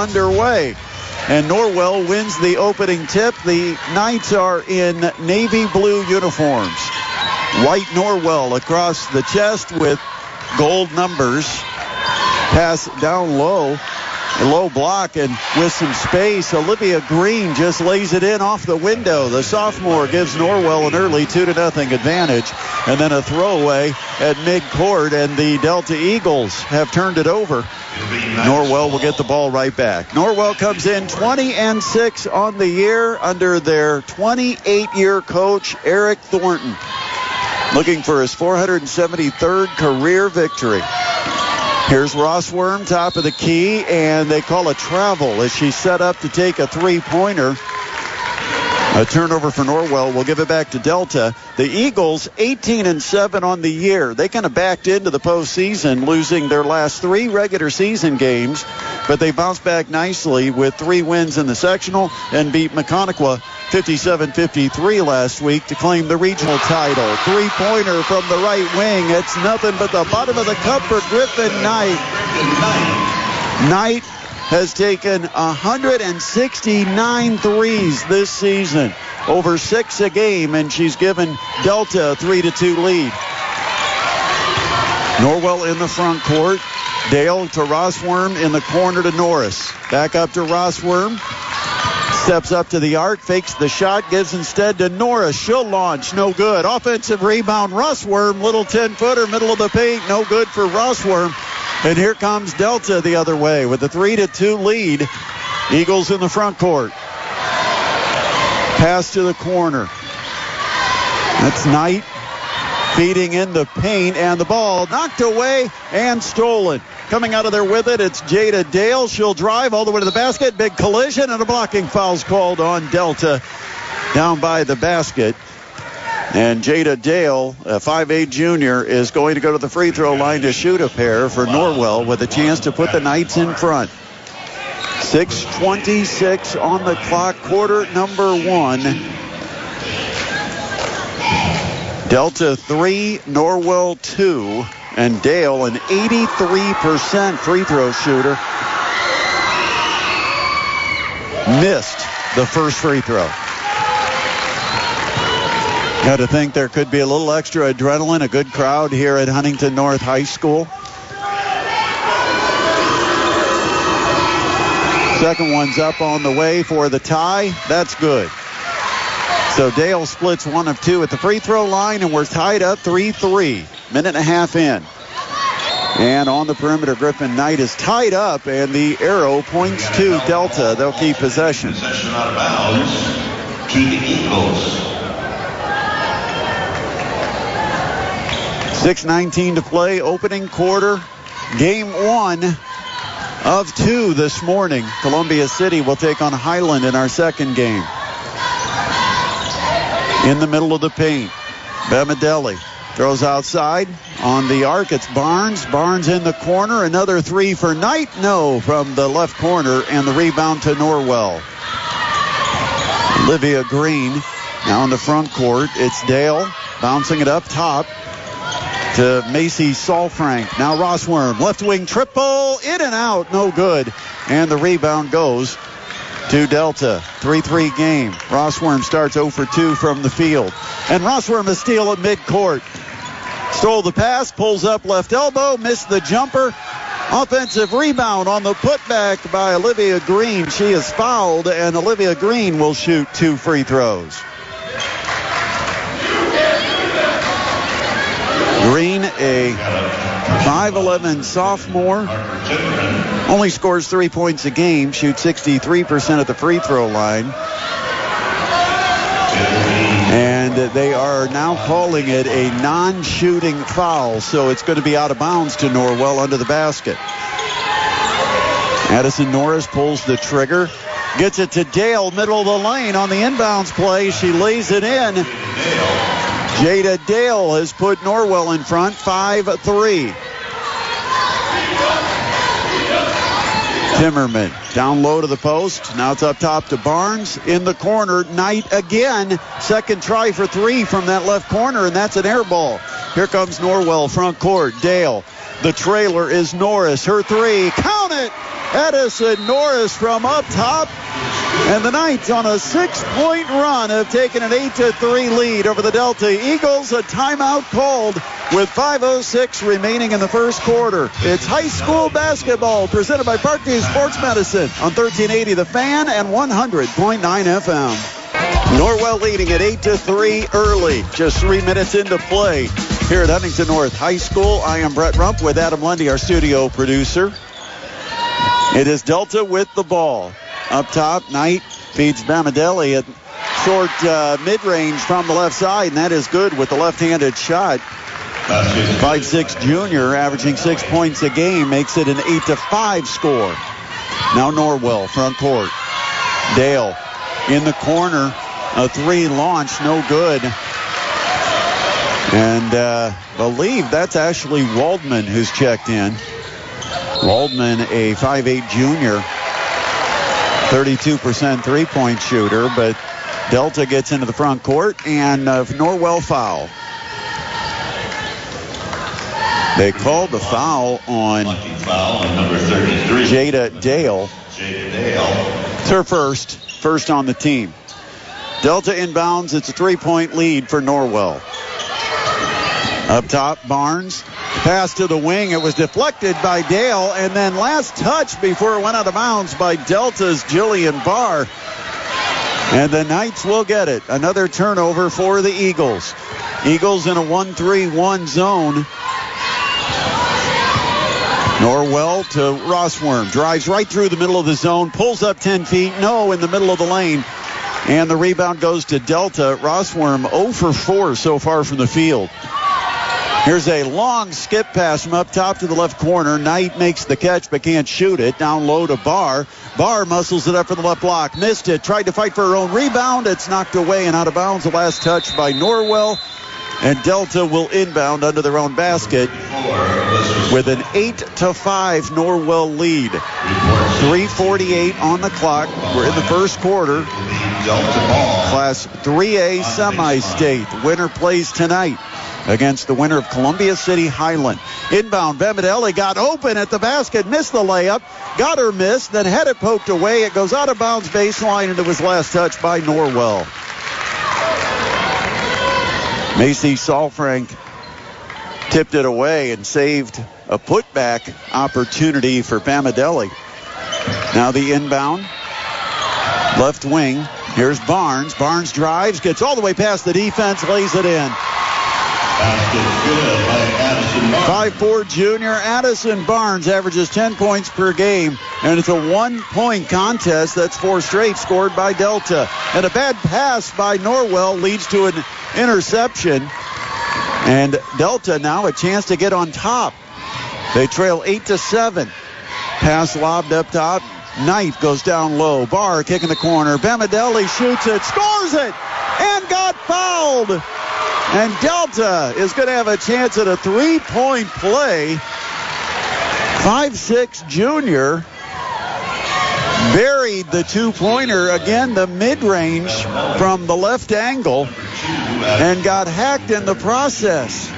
underway. And Norwell wins the opening tip. The Knights are in navy blue uniforms. White Norwell across the chest with gold numbers. Pass down low. A low block, and with some space, Olivia Green just lays it in off the window. The sophomore gives Norwell an early 2-0 advantage, and then a throwaway at midcourt, and the Delta Eagles have turned it over. Norwell will get the ball right back. Norwell comes in 20-6 on the year under their 28-year coach, Eric Thornton, looking for his 473rd career victory. Here's Rossworm, top of the key, and they call a travel as she's set up to take a three-pointer. A turnover for Norwell. We'll give it back to Delta. The Eagles, 18-7 on the year. They kind of backed into the postseason, losing their last 3 regular season games, but they bounced back nicely with 3 wins in the sectional and beat Maconaquah 57-53 last week to claim the regional title. Three-pointer from the right wing. It's nothing but the bottom of the cup for Griffin Knight. Knight has taken 169 threes this season, over 6 a game, and she's given Delta a 3-2 lead. Norwell in the front court. Dale to Rossworm in the corner to Norris. Back up to Rossworm. Steps up to the arc, fakes the shot, gives instead to Norris. She'll launch, no good. Offensive rebound, Rossworm, little 10-footer, middle of the paint, no good for Rossworm. And here comes Delta the other way with a 3-2 lead. Eagles in the front court. Pass to the corner. That's Knight feeding in the paint, and the ball knocked away and stolen. Coming out of there with it, it's Jada Dale. She'll drive all the way to the basket. Big collision, and a blocking foul's called on Delta down by the basket. And Jada Dale, a 5'8 junior, is going to go to the free throw line to shoot a pair for Norwell with a chance to put the Knights in front. 6:26 on the clock, quarter number 1. Delta 3, Norwell 2, and Dale an 83% free throw shooter. Missed the first free throw. Got to think there could be a little extra adrenaline, a good crowd here at Huntington North High School. Second one's up on the way for the tie. That's good. So Dale splits 1 of 2 at the free throw line, and we're tied up 3-3. Minute and a half in. And on the perimeter, Griffin Knight is tied up, and the arrow points to Delta. They'll keep possession. Possession out of bounds to the Eagles. 6:19 to play, opening quarter. Game 1 of 2 this morning. Columbia City will take on Highland in our second game. In the middle of the paint, Bamadelli throws outside. On the arc, it's Barnes. Barnes in the corner. Another 3 for Knight. No, from the left corner, and the rebound to Norwell. Olivia Green now in the front court. It's Dale bouncing it up top to Macy Salfrank. Now Rossworm, left wing triple, in and out, no good. And the rebound goes to Delta. 3-3 game. Rossworm starts 0 for 2 from the field. And Rossworm a steal at midcourt. Stole the pass, pulls up left elbow, missed the jumper. Offensive rebound on the putback by Olivia Green. She is fouled, and Olivia Green will shoot 2 free throws. Green, a 5'11 sophomore, only scores 3 points a game, shoots 63% at the free throw line. And they are now calling it a non-shooting foul, so it's going to be out of bounds to Norwell under the basket. Addison Norris pulls the trigger, gets it to Dale, middle of the lane on the inbounds play. She lays it in. Jada Dale has put Norwell in front, 5-3. Timmerman down low to the post. Now it's up top to Barnes. In the corner, Knight again. Second try for 3 from that left corner, and that's an air ball. Here comes Norwell, front court. Dale. The trailer is Norris. Her 3. Count it! Edison Norris from up top. And the Knights on a 6-point run have taken an 8-3 lead over the Delta Eagles. A timeout called with 5:06 remaining in the first quarter. It's high school basketball presented by Parkview Sports Medicine on 1380 The Fan and 100.9 FM. Norwell leading at 8-3 early. Just 3 minutes into play here at Huntington North High School. I am Brett Rump with Adam Lundy, our studio producer. It is Delta with the ball. Up top, Knight feeds Bamadelli at short mid-range from the left side, and that is good with the left-handed shot. 5'6" junior, averaging 6 points a game, makes it an 8-5 score. Now Norwell, front court. Dale in the corner, a 3 launch, no good. And believe that's Ashley Waldman who's checked in. Waldman, a 5'8" junior, 32% three-point shooter, but Delta gets into the front court, and Norwell foul. They called the foul on number 33. Jada Dale. It's her first on the team. Delta inbounds. It's a 3-point lead for Norwell. Up top, Barnes. Pass to the wing. It was deflected by Dale, and then last touch before it went out of bounds by Delta's Jillian Barr. And the Knights will get it. Another turnover for the Eagles. Eagles in a 1-3-1 zone. Norwell to Rossworm. Drives right through the middle of the zone. Pulls up 10 feet. No, in the middle of the lane. And the rebound goes to Delta. Rossworm 0 for 4 so far from the field. Here's a long skip pass from up top to the left corner. Knight makes the catch but can't shoot it. Down low to Barr. Barr muscles it up for the left block. Missed it. Tried to fight for her own rebound. It's knocked away and out of bounds. The last touch by Norwell. And Delta will inbound under their own basket with an 8-5 Norwell lead. 3:48 on the clock. We're in the first quarter. Class 3A semi-state. Winner plays tonight against the winner of Columbia City Highland. Inbound, Bamadelli got open at the basket, missed the layup, got her missed, then had it poked away. It goes out of bounds baseline, and it was last touch by Norwell. Macy Salfrank tipped it away and saved a putback opportunity for Bamadelli. Now the inbound, left wing. Here's Barnes. Barnes drives, gets all the way past the defense, lays it in. 5'4" junior Addison Barnes averages 10 points per game, and it's a 1-point contest. That's 4 straight scored by Delta. And a bad pass by Norwell leads to an interception, and Delta now a chance to get on top. They trail 8-7. Pass lobbed up top. Knight goes down low. Barr kicking the corner. Bamadelli shoots it, scores it, and got fouled. And Delta is going to have a chance at a 3-point play. 5'6" junior buried the 2-pointer. Again, the mid-range from the left angle, and got hacked in the process.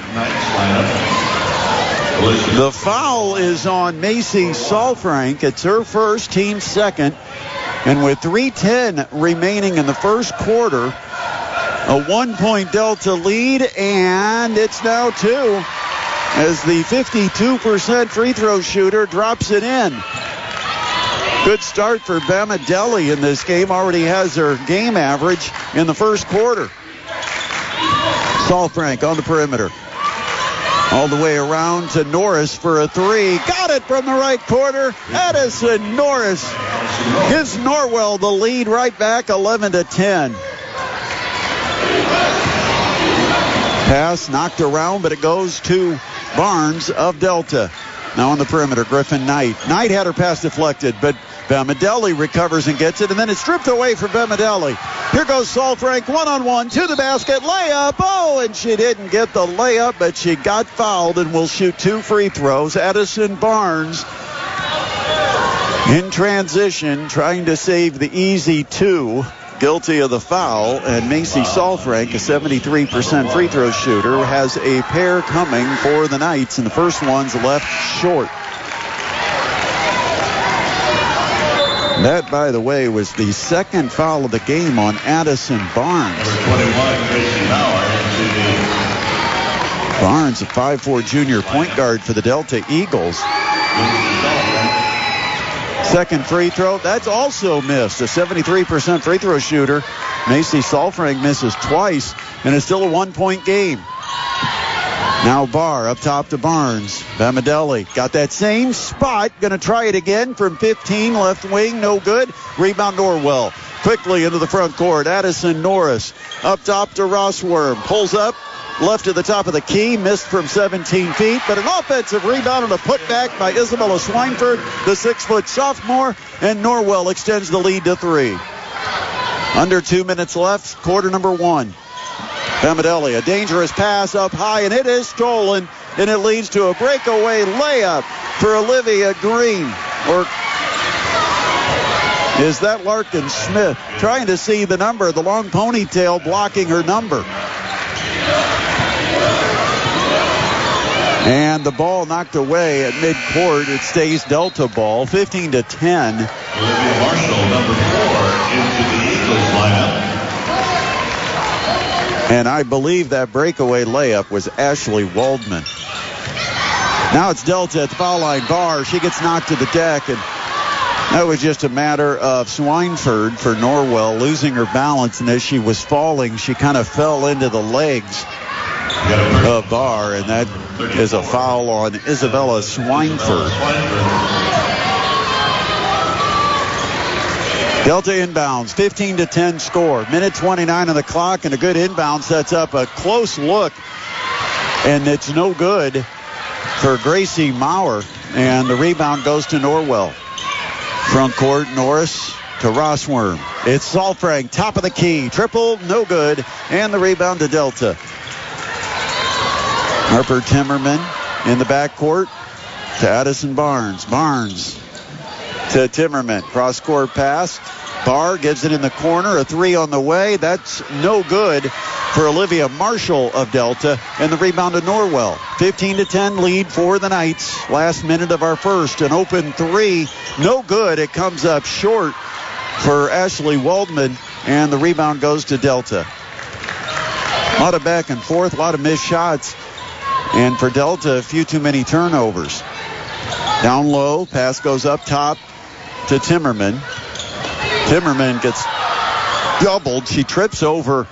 The foul is on Macy Salfrank. It's her first, team second. And with 3:10 remaining in the first quarter, a 1-point Delta lead, and it's now 2 as the 52% free throw shooter drops it in. Good start for Bamadelli in this game. Already has her game average in the first quarter. Salfrank on the perimeter. All the way around to Norris for a 3. Got it from the right corner. Addison Norris gives Norwell the lead right back, 11-10. Pass knocked around, but it goes to Barnes of Delta. Now on the perimeter, Griffin Knight. Knight had her pass deflected, but Bamadelli recovers and gets it, and then it's stripped away from Bamadelli. Here goes Salfrank, one-on-one to the basket, layup. Oh, and she didn't get the layup, but she got fouled and will shoot 2 free throws. Addison Barnes in transition, trying to save the easy 2. Guilty of the foul, and Macy Salfrank, a 73% free throw shooter, has a pair coming for the Knights, and the first one's left short. That, by the way, was the second foul of the game on Addison Barnes. Number 21, Gracie Mauer, into the Barnes, a 5'4" junior point guard for the Delta Eagles. Second free throw, that's also missed. A 73% free throw shooter. Macy Salfrank misses twice, and it's still a 1-point game. Now Barr up top to Barnes. Bamadelli got that same spot. Going to try it again from 15, left wing, no good. Rebound Norwell. Quickly into the front court. Addison Norris up top to Rossworm. Pulls up. Left to the top of the key, missed from 17 feet, but an offensive rebound and a putback by Isabella Swineford, the 6-foot sophomore, and Norwell extends the lead to 3. Under 2 minutes left, quarter number 1. Bamadelli, a dangerous pass up high, and it is stolen, and it leads to a breakaway layup for Olivia Green. Or is that Larkin Smith? Trying to see the number, the long ponytail blocking her number. And the ball knocked away at midcourt. It stays Delta ball, 15-10. Olivia Marshall, number 4, into the Eagles lineup. And I believe that breakaway layup was Ashley Waldman. Now it's Delta at the foul line. Barr, she gets knocked to the deck, and that was just a matter of Swineford for Norwell losing her balance, and as she was falling, she kind of fell into the legs of Barr, and that is a foul on Isabella Swineford. Delta inbounds, 15-10 score. Minute 29 on the clock, and a good inbound sets up a close look, and it's no good for Gracie Mauer, and the rebound goes to Norwell. Front court, Norris to Rossworm. It's Salfrank, top of the key. Triple, no good, and the rebound to Delta. Harper Timmerman in the backcourt to Addison Barnes. Barnes to Timmerman. Cross-court pass. Barr gives it in the corner. A 3 on the way. That's no good for Olivia Marshall of Delta. And the rebound to Norwell. 15-10 lead for the Knights. Last minute of our first. An open 3. No good. It comes up short for Ashley Waldman. And the rebound goes to Delta. A lot of back and forth. A lot of missed shots. And for Delta, a few too many turnovers. Down low, pass goes up top to Timmerman. Timmerman gets doubled. She trips over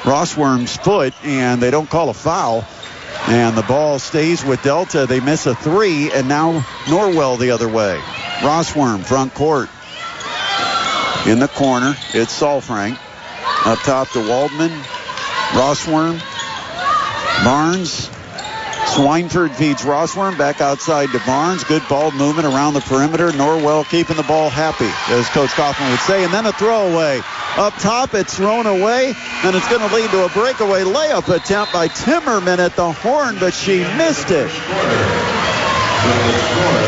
Rossworm's foot, and they don't call a foul. And the ball stays with Delta. They miss a 3, and now Norwell the other way. Rossworm, front court. In the corner, it's Salfrank. Up top to Waldman. Rossworm. Barnes. Swineford feeds Rossworm back outside to Barnes. Good ball movement around the perimeter. Norwell keeping the ball happy, as Coach Kaufman would say. And then a throwaway. Up top, it's thrown away, and it's going to lead to a breakaway layup attempt by Timmerman at the horn, but she missed it.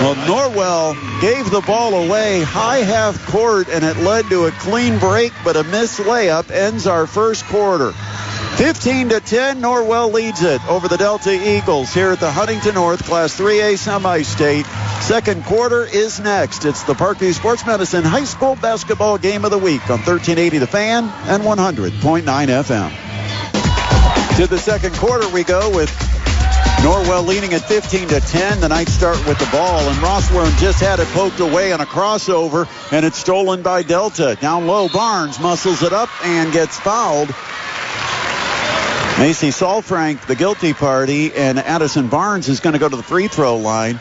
Well, Norwell gave the ball away high half court, and it led to a clean break, but a missed layup ends our first quarter. 15-10, Norwell leads it over the Delta Eagles here at the Huntington North Class 3A Semi-State. Second quarter is next. It's the Parkview Sports Medicine High School Basketball Game of the Week on 1380 The Fan and 100.9 FM. To the second quarter we go with Norwell leading at 15-10. The Knights start with the ball, and Rossworm just had it poked away on a crossover, and it's stolen by Delta. Down low, Barnes muscles it up and gets fouled. Macy Salfrank, the guilty party, and Addison Barnes is going to go to the free throw line.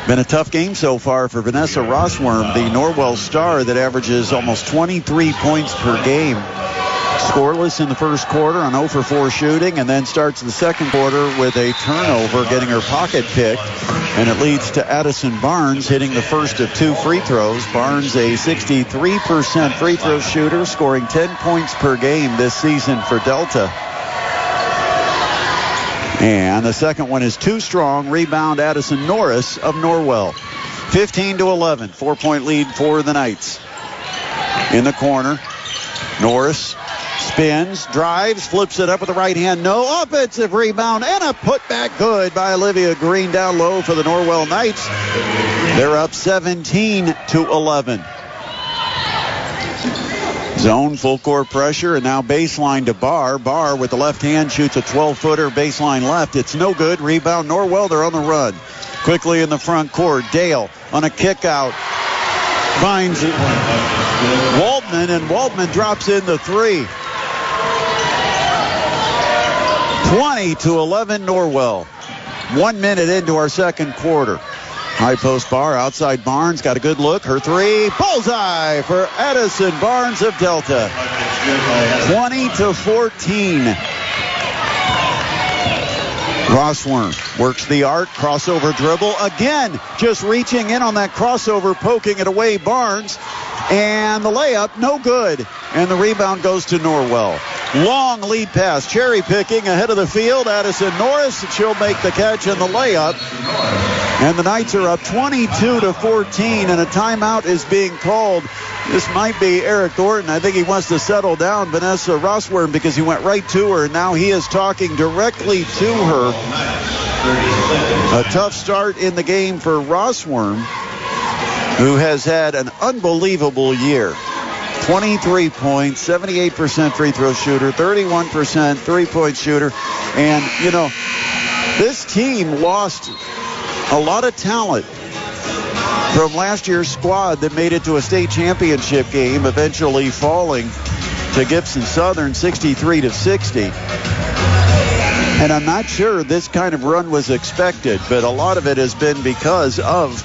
Been a tough game so far for Vanessa Rossworm, the Norwell star that averages almost 23 points per game. Scoreless in the first quarter on 0 for 4 shooting, and then starts the second quarter with a turnover, getting her pocket picked, and it leads to Addison Barnes hitting the first of 2 free throws. Barnes, a 63% free throw shooter, scoring 10 points per game this season for Delta. And the second one is too strong. Rebound Addison Norris of Norwell. 15-11, 4-point lead for the Knights. In the corner, Norris spins, drives, flips it up with the right hand. No, offensive rebound and a putback good by Olivia Green down low for the Norwell Knights. They're up 17-11. Zone, full court pressure, and now baseline to Barr. Barr with the left hand shoots a 12-footer baseline left. It's no good. Rebound Norwell. They're on the run. Quickly in the front court. Dale on a kick out. Finds Waldman, and Waldman drops in the three. 20-11 Norwell. 1 minute into our second quarter. High post Barr outside Barnes. Got a good look. Her three. Bullseye for Addison Barnes of Delta. 20-14. Rossworm works the arc. Crossover dribble. Again, just reaching in on that crossover, poking it away. Barnes. And the layup, no good. And the rebound goes to Norwell. Long lead pass, cherry picking ahead of the field. Addison Norris, she'll make the catch and the layup. And the Knights are up 22-14, and a timeout is being called. This might be Eric Thornton. I think he wants to settle down Vanessa Rossworm because he went right to her, and now he is talking directly to her. A tough start in the game for Rossworm, who has had an unbelievable year. 23 points, 78% free throw shooter, 31% three-point shooter. And, you know, this team lost a lot of talent from last year's squad that made it to a state championship game, eventually falling to Gibson Southern 63-60. And I'm not sure this kind of run was expected, but a lot of it has been because of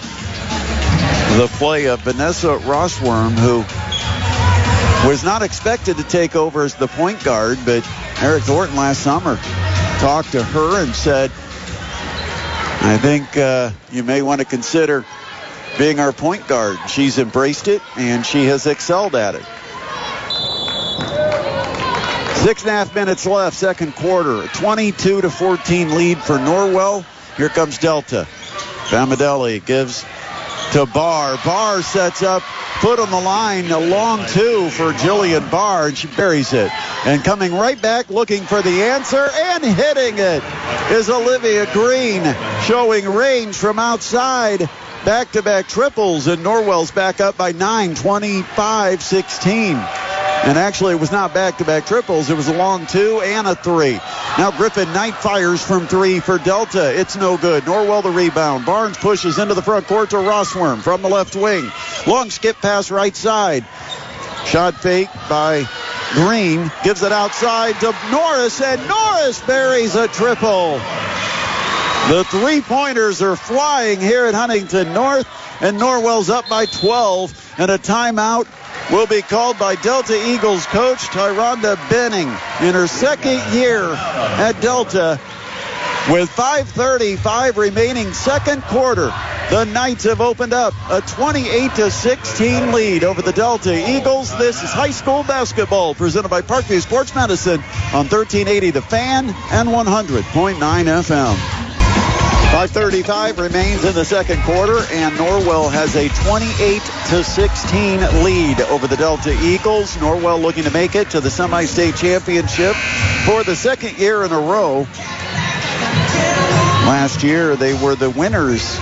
the play of Vanessa Rossworm, who was not expected to take over as the point guard, but Eric Thornton last summer talked to her and said, I think you may want to consider being our point guard. She's embraced it, and she has excelled at it. 6.5 minutes left, second quarter. 22-14 lead for Norwell. Here comes Delta. Bamadelli gives to Barr. Barr sets up, foot on the line, a long two for Jillian Barr, and she buries it. And coming right back, looking for the answer, and hitting it is Olivia Green, showing range from outside. Back-to-back triples, and Norwell's back up by 9, 25-16. And actually, it was not back-to-back triples. It was a long two and a three. Now Griffin Knight fires from three for Delta. It's no good. Norwell the rebound. Barnes pushes into the front court to Rossworm from the left wing. Long skip pass right side. Shot fake by Green. Gives it outside to Norris, and Norris buries a triple. The three-pointers are flying here at Huntington North, and Norwell's up by 12, and a timeout will be called by Delta Eagles coach Tyronda Benning in her second year at Delta. With 5:35 remaining second quarter, the Knights have opened up a 28-16 lead over the Delta Eagles. This is high school basketball presented by Parkview Sports Medicine on 1380 The Fan and 100.9 FM. 5:35 remains in the second quarter, and Norwell has a 28-16 lead over the Delta Eagles. Norwell looking to make it to the semi-state championship for the second year in a row. Last year, they were the winners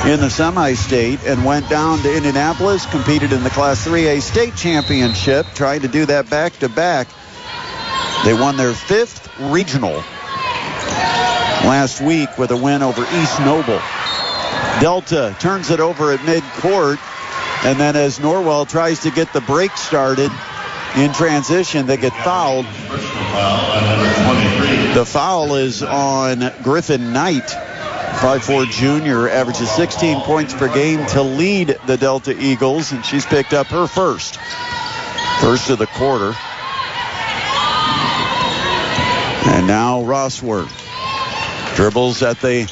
in the semi-state and went down to Indianapolis, competed in the Class 3A state championship, trying to do that back-to-back. They won their fifth regional last week with a win over East Noble. Delta turns it over at midcourt, and then as Norwell tries to get the break started in transition, they get fouled. The foul is on Griffin Knight, 5'4" junior, averages 16 points per game to lead the Delta Eagles, and she's picked up her first of the quarter. And now Rossworth dribbles at the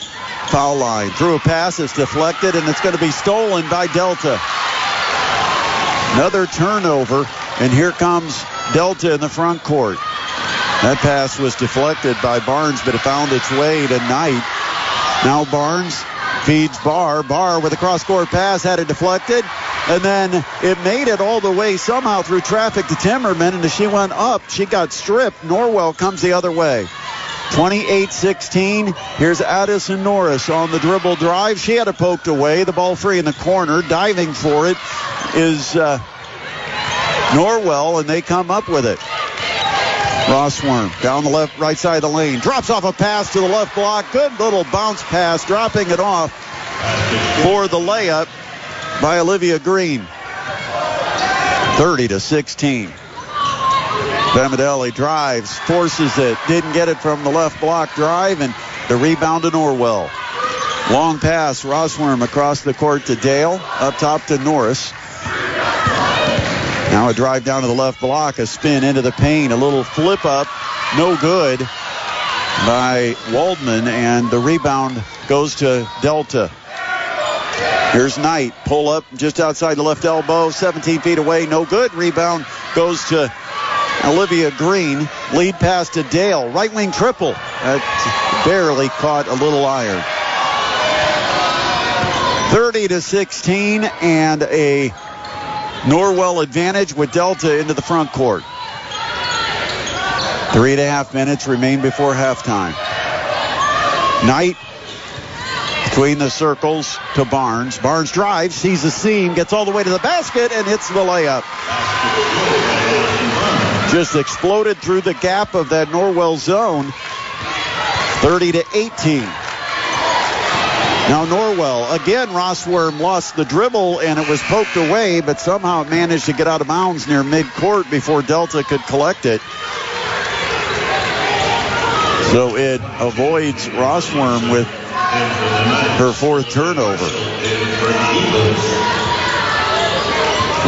foul line. Through a pass, it's deflected, and it's going to be stolen by Delta. Another turnover, and here comes Delta in the front court. That pass was deflected by Barnes, but it found its way to Knight. Now Barnes feeds Barr. Barr with a cross-court pass, had it deflected, and then it made it all the way somehow through traffic to Timmerman, and as she went up, she got stripped. Norwell comes the other way. 28-16. Here's Addison Norris on the dribble drive. She had it poked away. The ball free in the corner. Diving for it is Norwell, and they come up with it. Rossworm down the right side of the lane. Drops off a pass to the left block. Good little bounce pass, dropping it off for the layup by Olivia Green. 30-16. Bamadelli drives, forces it, didn't get it from the left block drive, and the rebound to Norwell. Long pass, Rossworm across the court to Dale, up top to Norris. Now a drive down to the left block, a spin into the paint, a little flip up, no good by Waldman, and the rebound goes to Delta. Here's Knight, pull up just outside the left elbow, 17 feet away, no good. Rebound goes to Olivia Green. Lead pass to Dale, right wing triple. That barely caught a little iron. 30-16 and a Norwell advantage with Delta into the front court. 3.5 minutes remain before halftime. Knight between the circles to Barnes. Barnes drives, sees the seam, gets all the way to the basket, and hits the layup. Just exploded through the gap of that Norwell zone. 30-18. Now Norwell, again, Rossworm lost the dribble, and it was poked away, but somehow it managed to get out of bounds near midcourt before Delta could collect it. So it avoids Rossworm with her fourth turnover.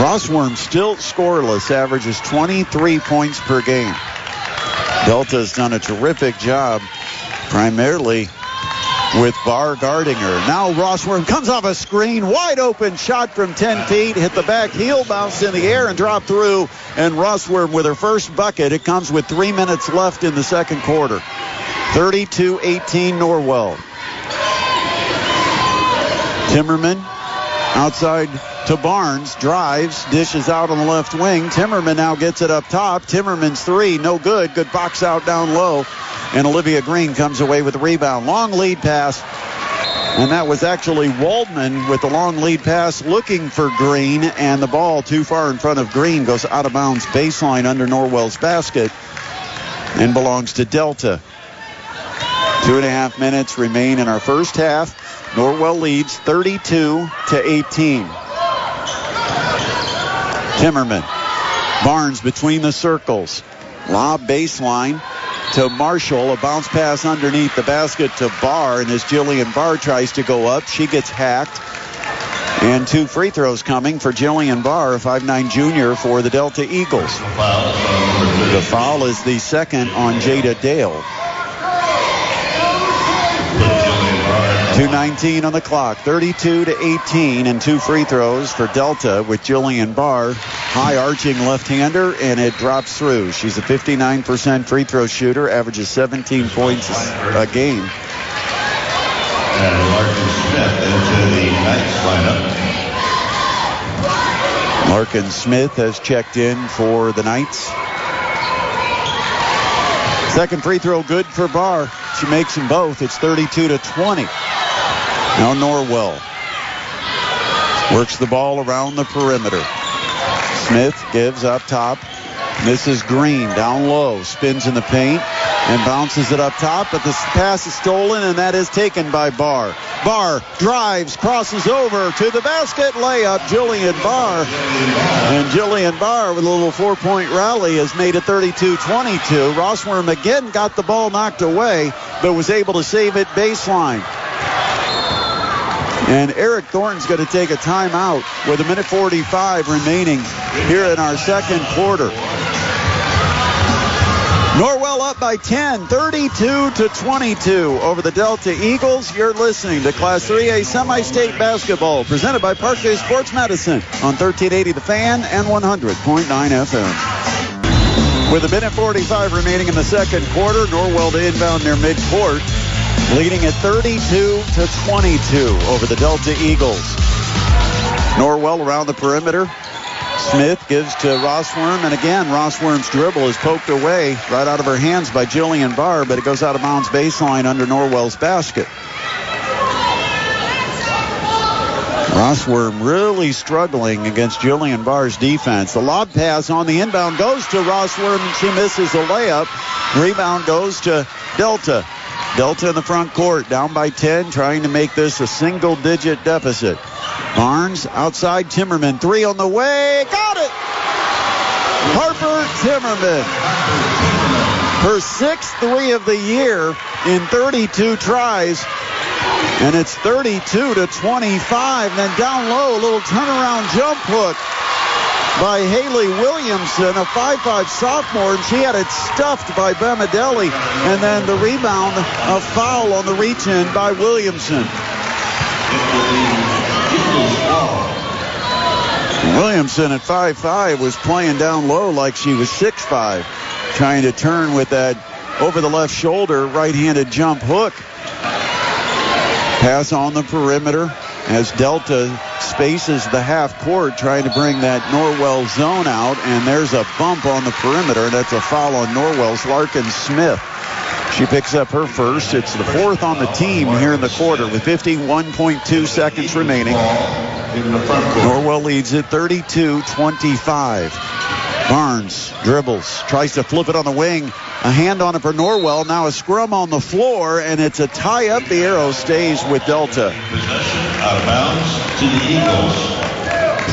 Rossworm still scoreless, averages 23 points per game. Delta's done a terrific job, primarily with Barr guarding her. Now Rossworm comes off a screen, wide open shot from 10 feet, hit the back heel, bounced in the air and dropped through, and Rossworm with her first bucket. It comes with 3 minutes left in the second quarter. 32-18 Norwell. Timmerman outside to Barnes, drives, dishes out on the left wing. Timmerman now gets it up top. Timmerman's three, no good. Good box out down low. And Olivia Green comes away with a rebound. Long lead pass. And that was actually Waldman with the long lead pass looking for Green. And the ball too far in front of Green goes out of bounds baseline under Norwell's basket and belongs to Delta. 2.5 minutes remain in our first half. Norwell leads 32-18. Timmerman. Barnes between the circles. Lob baseline to Marshall. A bounce pass underneath the basket to Barr. And as Jillian Barr tries to go up, she gets hacked. And 2 free throws coming for Jillian Barr, a 5'9" junior for the Delta Eagles. The foul is the second on Jada Dale. 2:19 on the clock, 32-18, and 2 free throws for Delta with Jillian Barr, high arching left-hander, and it drops through. She's a 59% free throw shooter, averages 17 points a game. And Larkin Smith into the Knights lineup. Larkin Smith has checked in for the Knights. Second free throw good for Barr. She makes them both. It's 32-20. Now Norwell works the ball around the perimeter. Smith gives up top. Misses Green down low. Spins in the paint and bounces it up top. But the pass is stolen, and that is taken by Barr. Barr drives, crosses over to the basket. Layup, Jillian Barr. And Jillian Barr with a little 4-point rally has made it 32-22. Rossworm again got the ball knocked away, but was able to save it baseline. And Eric Thornton's going to take a timeout with 1:45 remaining here in our second quarter. Norwell up by 10, 32-22 over the Delta Eagles. You're listening to Class 3A Semi-State Basketball, presented by Parkway Sports Medicine on 1380 The Fan and 100.9 FM. With 1:45 remaining in the second quarter, Norwell to inbound near midcourt, leading at 32-22 over the Delta Eagles. Norwell around the perimeter. Smith gives to Rossworm, and again, Rossworm's dribble is poked away right out of her hands by Jillian Barr, but it goes out of bounds baseline under Norwell's basket. Rossworm really struggling against Jillian Barr's defense. The lob pass on the inbound goes to Rossworm, and she misses a layup. Rebound goes to Delta. Delta in the front court, down by 10, trying to make this a single-digit deficit. Barnes outside Timmerman. 3 on the way. Got it! Harper Timmerman. Her 6th 3 of the year in 32 tries. And it's 32-25. Then down low, a little turnaround jump hook by Haley Williamson, a 5'5" sophomore, and she had it stuffed by Bamadelli. And then the rebound, a foul on the reach-in by Williamson. Williamson at 5'5" was playing down low like she was 6'5", trying to turn with that over the left shoulder right-handed jump hook. Pass on the perimeter as Delta spaces the half court, trying to bring that Norwell zone out, and there's a bump on the perimeter, and that's a foul on Norwell's Larkin Smith. She picks up her first. It's the 4th on the team here in the quarter with 51.2 seconds remaining. Norwell leads it 32-25. Barnes dribbles, tries to flip it on the wing. A hand on it for Norwell. Now a scrum on the floor, and it's a tie up. The arrow stays with Delta. Possession out of bounds to the Eagles.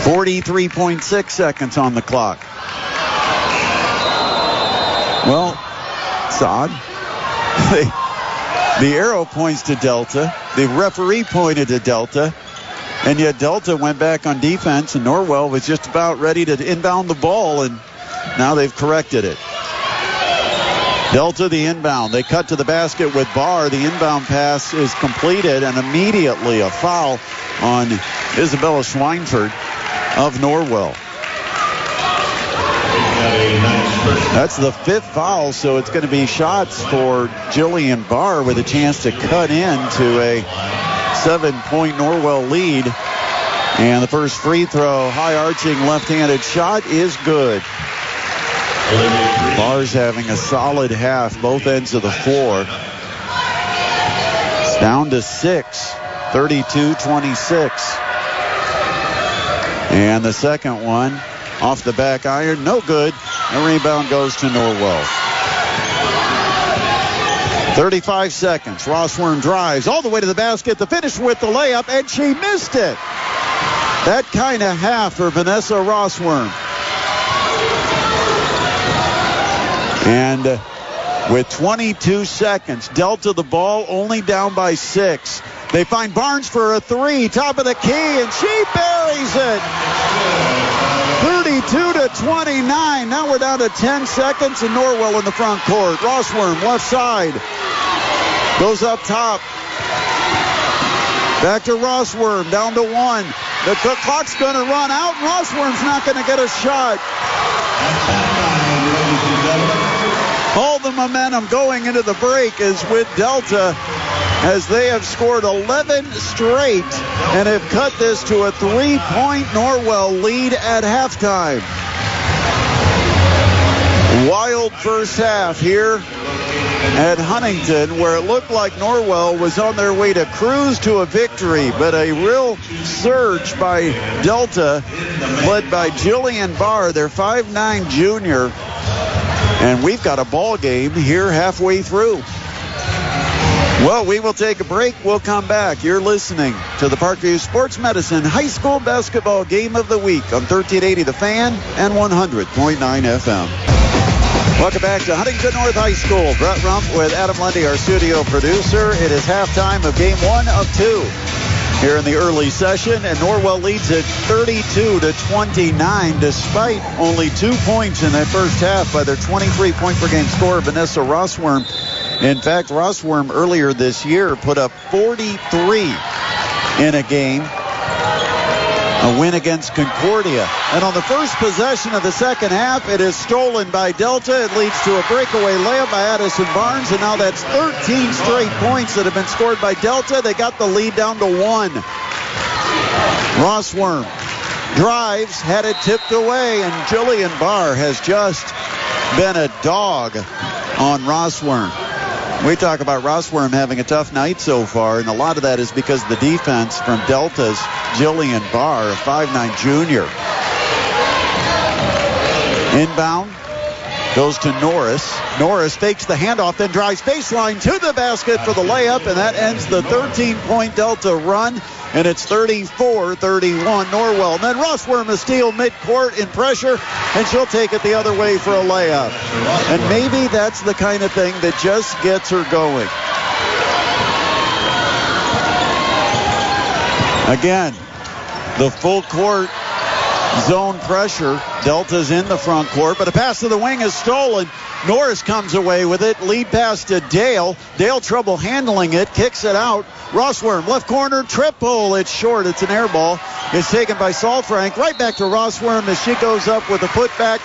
43.6 seconds on the clock. Well, it's odd. The arrow points to Delta. The referee pointed to Delta. And yet Delta went back on defense, and Norwell was just about ready to inbound the ball, and now they've corrected it. Delta the inbound. They cut to the basket with Barr. The inbound pass is completed, and immediately a foul on Isabella Schweinfurt of Norwell. That's the 5th foul, so it's going to be shots for Jillian Barr with a chance to cut into a 7-point Norwell lead. And the first free throw, high arching left-handed shot is good. Barr's having a solid half, both ends of the floor. It's down to 6, 32-26. And the second one off the back iron, no good. The rebound goes to Norwell. 35 seconds. Rossworm drives all the way to the basket. The finish with the layup, and she missed it. That kind of half for Vanessa Rossworm. And with 22 seconds, Delta the ball only down by 6. They find Barnes for a 3, top of the key, and she buries it. 32-29. Now we're down to 10 seconds, and Norwell in the front court. Rossworm left side. Goes up top. Back to Rossworm, down to 1. The clock's going to run out. Rossworm's not going to get a shot. All the momentum going into the break is with Delta, as they have scored 11 straight and have cut this to a 3-point Norwell lead at halftime. Wild first half here at Huntington, where it looked like Norwell was on their way to cruise to a victory, but a real surge by Delta, led by Jillian Barr, their 5'9" junior. And we've got a ball game here halfway through. Well, we will take a break. We'll come back. You're listening to the Parkview Sports Medicine High School Basketball Game of the Week on 1380 The Fan and 100.9 FM. Welcome back to Huntington North High School. Brett Rump with Adam Lundy, our studio producer. It is halftime of game 1 of 2 here in the early session, and Norwell leads it 32-29, despite only 2 points in that first half by their 23-point-per-game scorer, Vanessa Rossworm. In fact, Rossworm earlier this year put up 43 in a game, a win against Concordia. And on the first possession of the second half, it is stolen by Delta. It leads to a breakaway layup by Addison Barnes, and now that's 13 straight points that have been scored by Delta. They got the lead down to 1. Rossworm drives, had it tipped away, and Jillian Barr has just been a dog on Rossworm. We talk about Rossworm having a tough night so far, and a lot of that is because of the defense from Delta's Jillian Barr, a 5'9 junior. Inbound goes to Norris. Norris fakes the handoff, then drives baseline to the basket for the layup, and that ends the 13-point Delta run, and it's 34-31 Norwell. And then Rossworm a steal midcourt in pressure, and she'll take it the other way for a layup. And maybe that's the kind of thing that just gets her going. Again, the full court zone pressure. Delta's in the front court, but a pass to the wing is stolen. Norris comes away with it. Lead pass to Dale. Dale trouble handling it, kicks it out. Rossworm, left corner, triple. It's short. It's an air ball. It's taken by Salfrank. Right back to Rossworm as she goes up with a putback.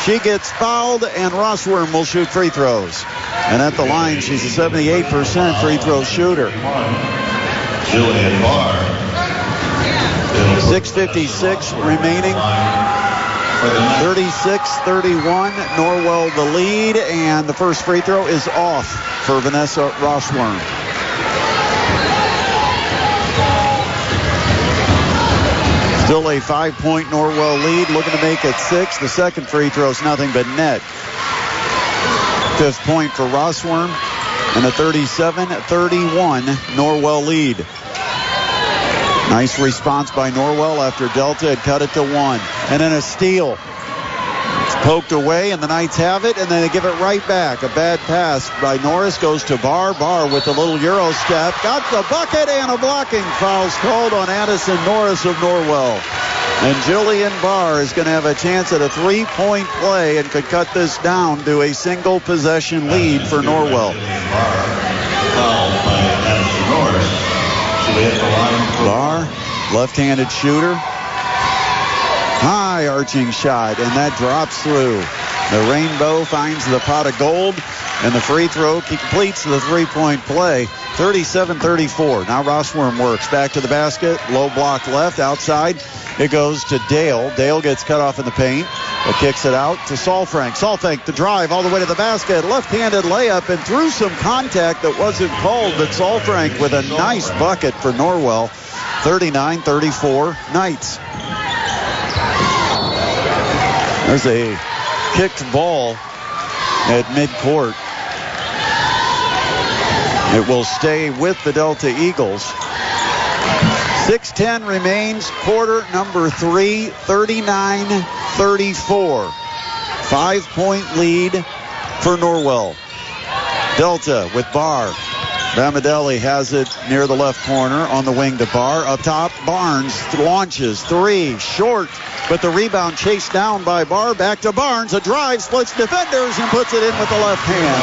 She gets fouled, and Rossworm will shoot free throws. And at the line, she's a 78% free throw shooter. Jillian Barr. 6:56 remaining. 36-31, Norwell the lead, and the first free throw is off for Vanessa Rossworm. Still a 5-point Norwell lead, looking to make it 6. The second free throw is nothing but net. Fifth point for Rossworm, and a 37-31 Norwell lead. Nice response by Norwell after Delta had cut it to 1. And then a steal. It's poked away, and the Knights have it, and then they give it right back. A bad pass by Norris goes to Barr. Barr with a little Euro step. Got the bucket, and a blocking foul's called on Addison Norris of Norwell. And Jillian Barr is going to have a chance at a 3-point play and could cut this down to a single possession lead for Norwell. Fouled by Addison Norris. Barr, left-handed shooter. High arching shot, and that drops through. The rainbow finds the pot of gold, and the free throw completes the 3-point play. 37-34. Now Rossworm works back to the basket. Low block left, outside. It goes to Dale. Dale gets cut off in the paint, but kicks it out to Salfrank. Salfrank the drive all the way to the basket. Left-handed layup, and through some contact that wasn't called, but Salfrank with a nice bucket for Norwell. 39-34 Knights. There's a kicked ball at midcourt. It will stay with the Delta Eagles. 6:10 remains, quarter number 3, 39-34. 5-point lead for Norwell. Delta with Barr. Ramadelli has it near the left corner on the wing to Barr. Up top, Barnes launches 3, short, but the rebound chased down by Barr. Back to Barnes, a drive, splits defenders, and puts it in with the left hand.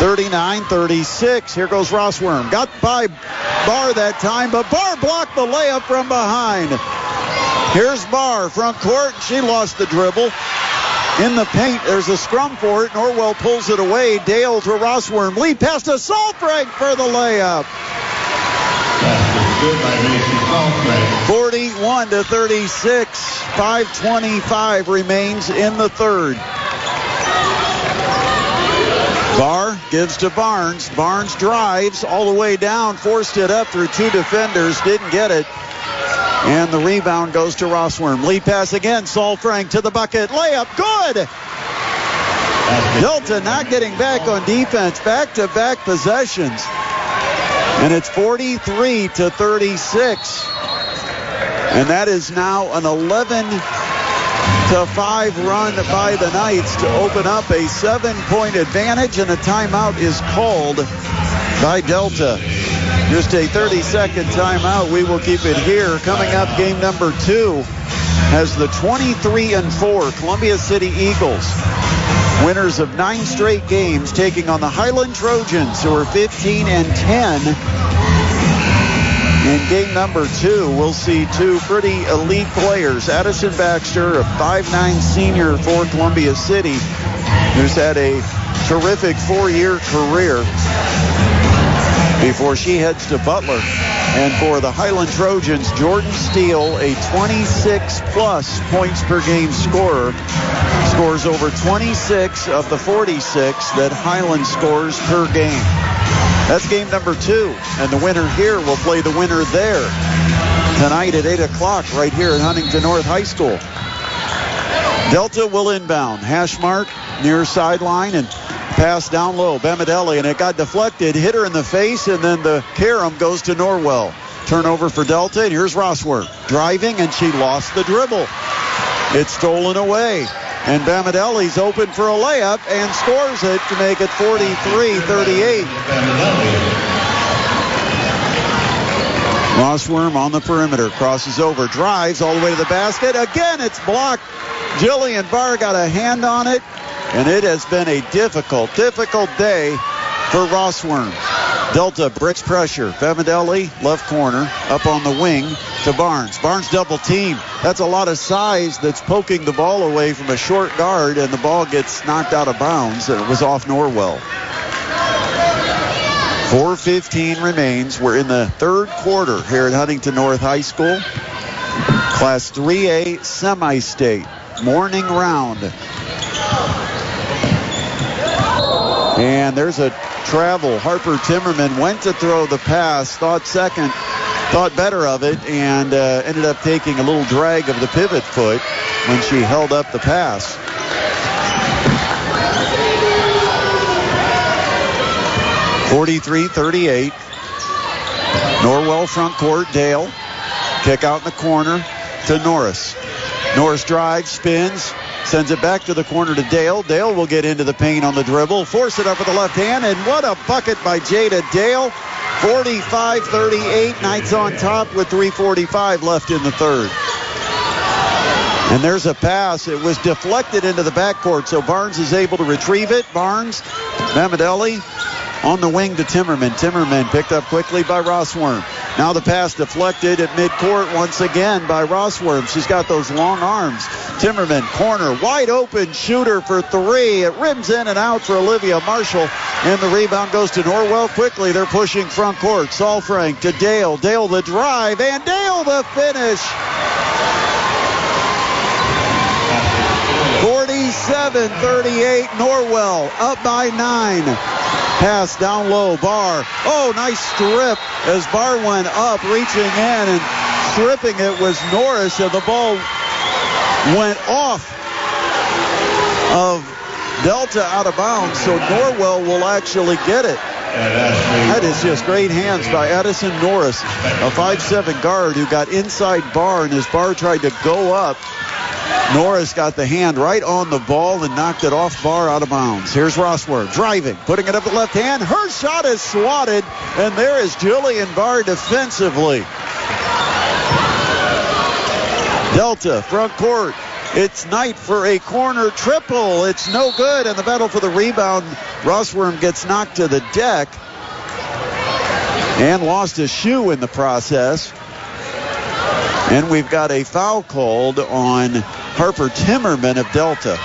39-36. Here goes Rossworm. Got by Barr that time, but Barr blocked the layup from behind. Here's Barr, front court. She lost the dribble. In the paint, there's a scrum for it. Norwell pulls it away. Dale to Rossworm. Lead pass to Salfrank for the layup. 41-36. 5:25 remains in the third. Barr gives to Barnes. Barnes drives all the way down, forced it up through 2 defenders, didn't get it. And the rebound goes to Rossworm. Lead pass again, Salfrank to the bucket. Layup, good! Delta not getting back on defense. Back-to-back possessions. And it's 43-36. And that is now an 11-5 run by the Knights to open up a 7-point advantage, and a timeout is called by Delta. Just a 30-second timeout. We will keep it here. Coming up, game number 2 has the 23-4 Columbia City Eagles, winners of 9 straight games, taking on the Highland Trojans, who are 15-10. In game number 2, we'll see 2 pretty elite players. Addison Baxter, a 5'9 senior for Columbia City, who's had a terrific 4-year career before she heads to Butler And for the Highland Trojans, Jordan Steele, a 26-plus points per game scorer, scores over 26 of the 46 that Highland scores per game. That's game number 2, and the winner here will play the winner there tonight at 8 o'clock right here at Huntington North High School. Delta will inbound. Hash mark near sideline and pass down low. Bamidelli, and it got deflected, hit her in the face, and then the carom goes to Norwell. Turnover for Delta, and here's Rossworth driving, and she lost the dribble. It's stolen away, and Bamidelli's open for a layup and scores it to make it 43-38. Rossworm on the perimeter, crosses over, drives all the way to the basket. Again, it's blocked. Jillian Barr got a hand on it, and it has been a difficult day for Rossworm. Delta bricks pressure. Bamidelli, left corner, up on the wing to Barnes. Barnes double team. That's a lot of size that's poking the ball away from a short guard, and the ball gets knocked out of bounds, and it was off Norwell. 4:15 remains. We're in the third quarter here at Huntington North High School. Class 3A semi-state morning round. And there's a travel. Harper Timmerman went to throw the pass, thought better of it, and ended up taking a little drag of the pivot foot when she held up the pass. (43-38). Norwell front court. Dale. Kick out in the corner to Norris. Norris drives, spins, sends it back to the corner to Dale. Dale will get into the paint on the dribble, force it up with the left hand, and what a bucket by Jada Dale. 45-38. Knights on top with 3:45 left in the third. And there's a pass. It was deflected into the backcourt, so Barnes is able to retrieve it. Barnes, Bamidelli on the wing to Timmerman. Timmerman picked up quickly by Rossworm. Now the pass deflected at midcourt once again by Rossworm. She's got those long arms. Timmerman, corner, wide open shooter for three. It rims in and out for Olivia Marshall, and the rebound goes to Norwell. Quickly, they're pushing front court. Salfrank to Dale. Dale the drive, and Dale the finish. 47-38, Norwell up by 9. Pass down low, Barr. Oh, nice strip as Barr went up, reaching in and stripping it was Norris, and the ball went off of Delta out of bounds, so Norwell will actually get it. That is just great hands by Addison Norris, a 5'7" guard who got inside Barr, and as Barr tried to go up, Norris got the hand right on the ball and knocked it off Barr out of bounds. Here's Rossworth driving, putting it up with left hand. Her shot is swatted, and there is Jillian Barr defensively. Delta front court. It's Knight for a corner triple. It's no good, and the battle for the rebound. Rossworm gets knocked to the deck and lost a shoe in the process. And we've got a foul called on Harper Timmerman of Delta.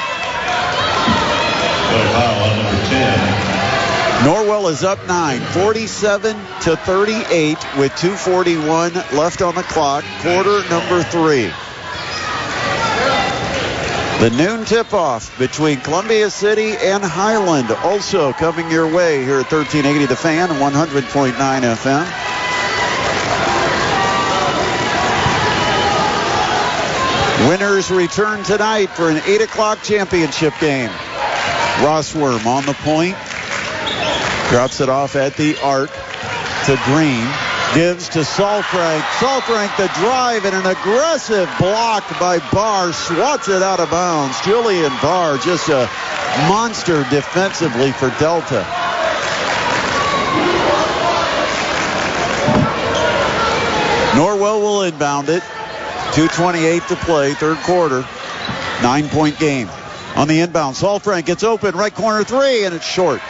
Foul on number 10. Norwell is up 9, 47-38 with 2:41 left on the clock, quarter number 3. The noon tip-off between Columbia City and Highland also coming your way here at 1380 The Fan and 100.9 FM. Winners return tonight for an 8 o'clock championship game. Rossworm on the point. Drops it off at the arc to Green. Gives to Salfrank. Salfrank the drive, and an aggressive block by Barr. Swats it out of bounds. Jillian Barr, just a monster defensively for Delta. Norwell will inbound it. 2:28 to play, third quarter. 9-point game. On the inbound, Salfrank gets open, right corner three, and it's short.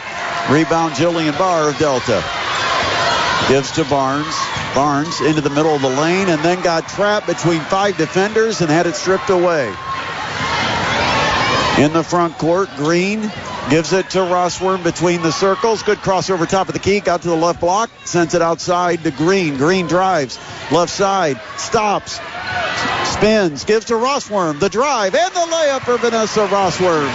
Rebound, Jillian Barr of Delta. Gives to Barnes. Barnes into the middle of the lane, and then got trapped between 5 defenders and had it stripped away. In the front court, Green Gives it to Rossworm between the circles. Good crossover top of the key. Got to the left block. Sends it outside to Green. Green drives. Left side. Stops. Spins. Gives to Rossworm. The drive and the layup for Vanessa Rossworm.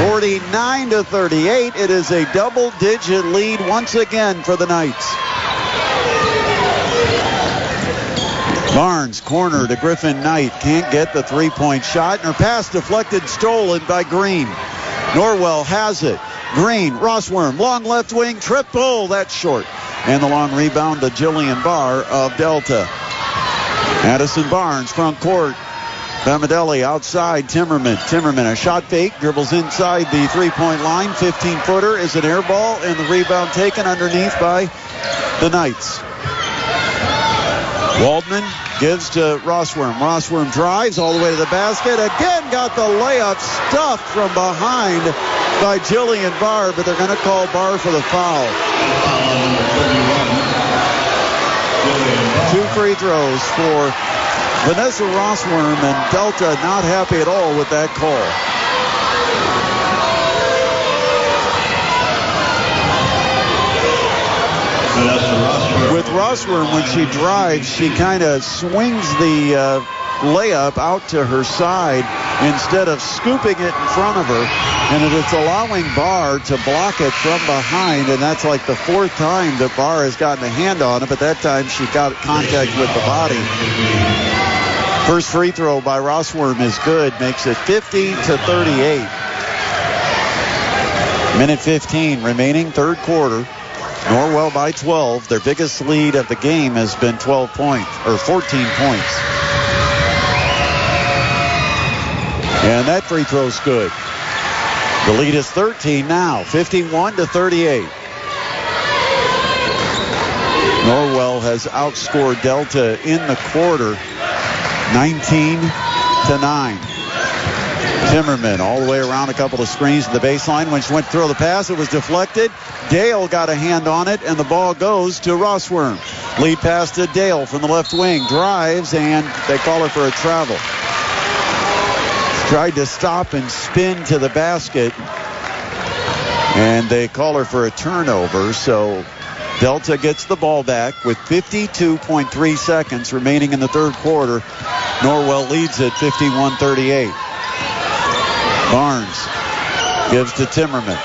49-38. It is a double-digit lead once again for the Knights. Barnes, corner to Griffin Knight. Can't get the three-point shot. And her pass deflected, stolen by Green. Norwell has it. Green, Rossworm, long left wing, triple. That's short. And the long rebound to Jillian Barr of Delta. Addison Barnes, front court. Bamadelli outside, Timmerman. Timmerman, a shot fake, dribbles inside the three-point line. 15-footer is an air ball, and the rebound taken underneath by the Knights. Waldman gives to Rossworm. Rossworm drives all the way to the basket. Again got the layup stuffed from behind by Jillian Barr, but they're going to call Barr for the foul. 2 free throws for Vanessa Rossworm, and Delta not happy at all with that call. With Rossworm, when she drives, she kind of swings the layup out to her side instead of scooping it in front of her, and it's allowing Barr to block it from behind, and that's like the 4th time that Barr has gotten a hand on it, but that time she got contact with the body. First free throw by Rossworm is good, makes it 50-38. Minute 15 remaining, third quarter. Norwell by 12. Their biggest lead of the game has been 14 points. And that free throw's good. The lead is 13 now, 51-38. Norwell has outscored Delta in the quarter, 19-9. Timmerman all the way around a couple of screens to the baseline. When she went to throw the pass, it was deflected. Dale got a hand on it, and the ball goes to Rossworm. Lead pass to Dale from the left wing. Drives, and they call her for a travel. Tried to stop and spin to the basket, and they call her for a turnover. So Delta gets the ball back with 52.3 seconds remaining in the third quarter. Norwell leads it 51-38. Barnes gives to Timmerman.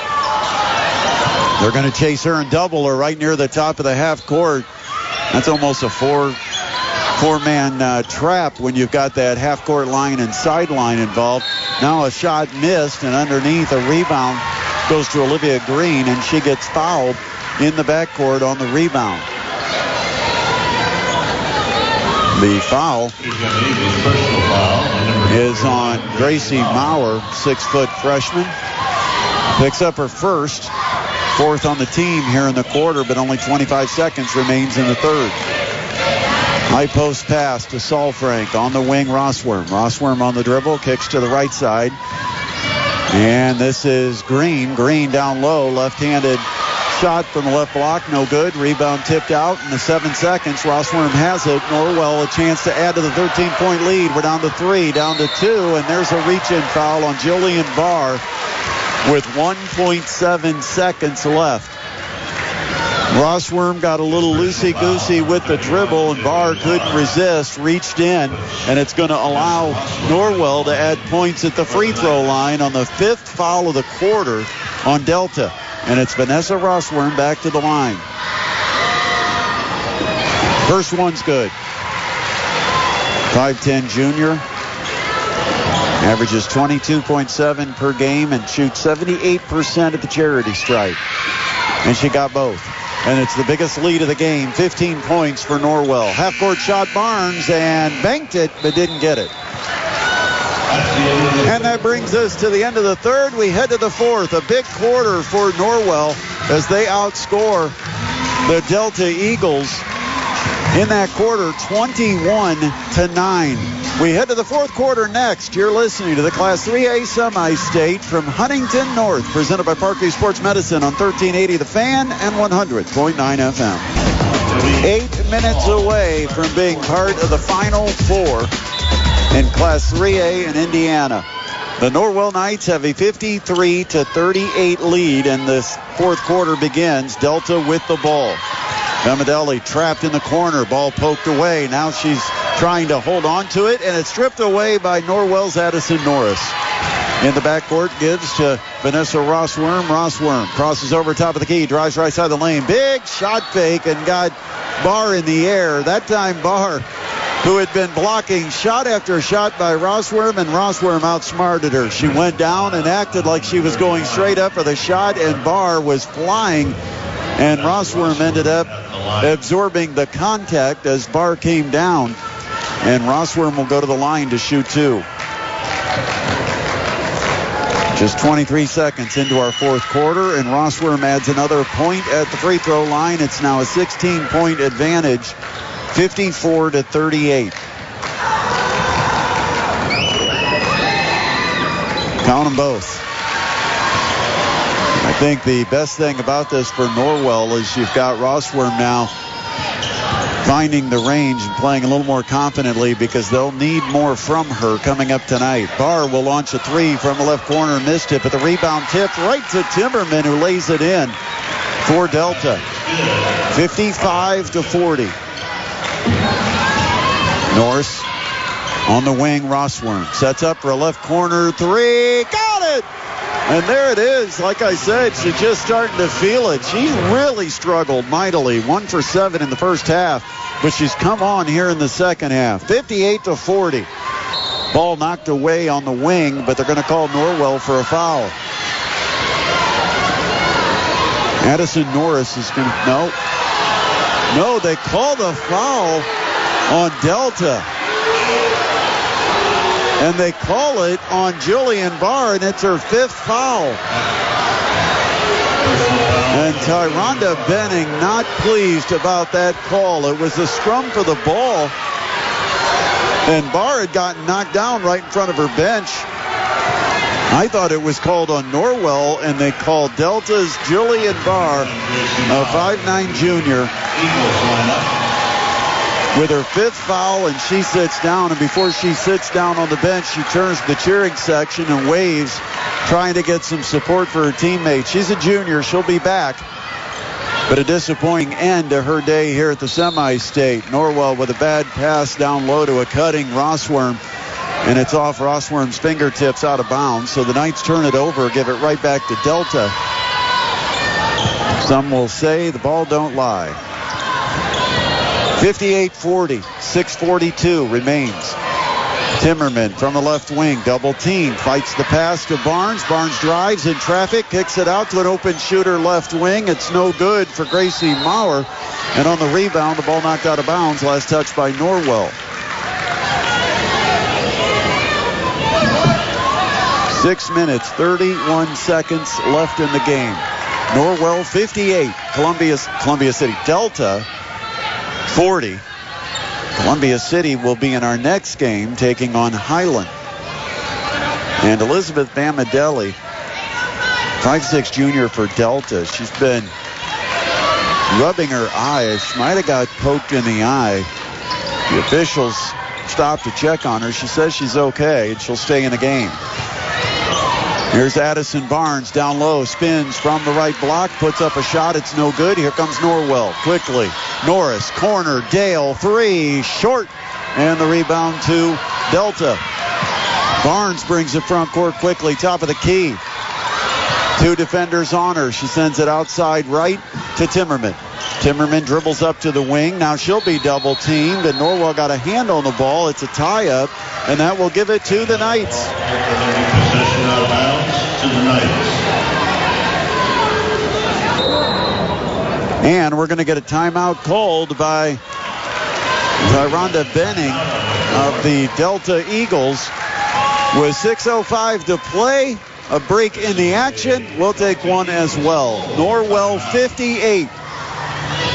They're going to chase her and double her right near the top of the half court. That's almost a four-man trap when you've got that half court line and sideline involved. Now a shot missed, and underneath a rebound goes to Olivia Green, and she gets fouled in the backcourt on the rebound. The foul is on Gracie Maurer, 6-foot freshman. Picks up her first, 4th on the team here in the quarter, but only 25 seconds remains in the third. High post pass to Saul Frank on the wing, Rossworm. Rossworm on the dribble, kicks to the right side. And this is Green. Green down low, left-handed shot from the left block, no good. Rebound tipped out in the 7 seconds. Rossworm has it. Norwell a chance to add to the 13-point lead. We're down to 3, down to 2, and there's a reach-in foul on Jillian Barr with 1.7 seconds left. Rossworm got a little loosey-goosey with the dribble, and Barr couldn't resist, reached in, and it's going to allow Norwell to add points at the free throw line on the 5th foul of the quarter on Delta. And it's Vanessa Rossworm back to the line. First one's good. 5'10 junior. Averages 22.7 per game and shoots 78% at the charity stripe. And she got both. And it's the biggest lead of the game, 15 points for Norwell. Half-court shot, Barnes, and banked it, but didn't get it. And that brings us to the end of the third. We head to the fourth. A big quarter for Norwell as they outscore the Delta Eagles in that quarter, 21-9. We head to the fourth quarter next. You're listening to the Class 3A Semi-State from Huntington North, presented by Parkview Sports Medicine on 1380 The Fan and 100.9 FM. 8 minutes away from being part of the Final Four in Class 3A in Indiana. The Norwell Knights have a 53-38 lead, and this fourth quarter begins. Delta with the ball. Bamadelli trapped in the corner. Ball poked away. Now she's trying to hold on to it, and it's stripped away by Norwell's Addison Norris. In the backcourt, gives to Vanessa Rossworm. Rossworm crosses over top of the key, drives right side of the lane. Big shot fake and got Barr in the air. That time Barr, who had been blocking shot after shot by Rossworm, and Rossworm outsmarted her. She went down and acted like she was going straight up for the shot, and Barr was flying, and Rossworm ended up absorbing the contact as Barr came down, and Rossworm will go to the line to shoot two. Just 23 seconds into our fourth quarter, and Rossworm adds another point at the free throw line. It's now a 16-point advantage, 54-38. Count them both. I think the best thing about this for Norwell is you've got Rossworm now finding the range and playing a little more confidently, because they'll need more from her coming up tonight. Barr will launch a three from the left corner, missed it, but the rebound tipped right to Timmerman, who lays it in for Delta. 55-40. Norris on the wing. Rossworm sets up for a left corner three. Got it! And there it is. Like I said, she's just starting to feel it. She really struggled mightily. 1 for 7 in the first half, but she's come on here in the second half. 58-40. Ball knocked away on the wing, but they're going to call Norwell for a foul. Addison Norris is going to... No, they call the foul on Delta. And they call it on Jillian Barr, and it's her fifth foul. And Tyronda Benning not pleased about that call. It was a scrum for the ball, and Barr had gotten knocked down right in front of her bench. I thought it was called on Norwell, and they called Delta's Jillian Barr, a 5'9" junior, with her fifth foul, and she sits down. And before she sits down on the bench, she turns to the cheering section and waves, trying to get some support for her teammates. She's a junior. She'll be back. But a disappointing end to her day here at the semi-state. Norwell with a bad pass down low to a cutting Rossworm, and it's off Rossworm's fingertips out of bounds. So the Knights turn it over, give it right back to Delta. Some will say the ball don't lie. 58-40, 6:42 remains. Timmerman from the left wing, double team, fights the pass to Barnes. Barnes drives in traffic, kicks it out to an open shooter left wing. It's no good for Gracie Maurer. And on the rebound, the ball knocked out of bounds. Last touch by Norwell. 6 minutes, 31 seconds left in the game. Norwell 58, Columbia City Delta 40. Columbia City will be in our next game taking on Highland. And Elizabeth Bamadelli, 5'6" junior for Delta. She's been rubbing her eye. She might have got poked in the eye. The officials stopped to check on her. She says she's okay and she'll stay in the game. Here's Addison Barnes down low, spins from the right block, puts up a shot. It's no good. Here comes Norwell quickly. Norris, corner, Dale, three, short, and the rebound to Delta. Barnes brings it front court quickly, top of the key. Two defenders on her. She sends it outside right to Timmerman. Timmerman dribbles up to the wing. Now she'll be double teamed, and Norwell got a hand on the ball. It's a tie-up, and that will give it to the Knights. Possession out of bounds to the Knights. And we're going to get a timeout called by Tyronda Benning of the Delta Eagles. With 6:05 to play, a break in the action. We'll take one as well. Norwell 58,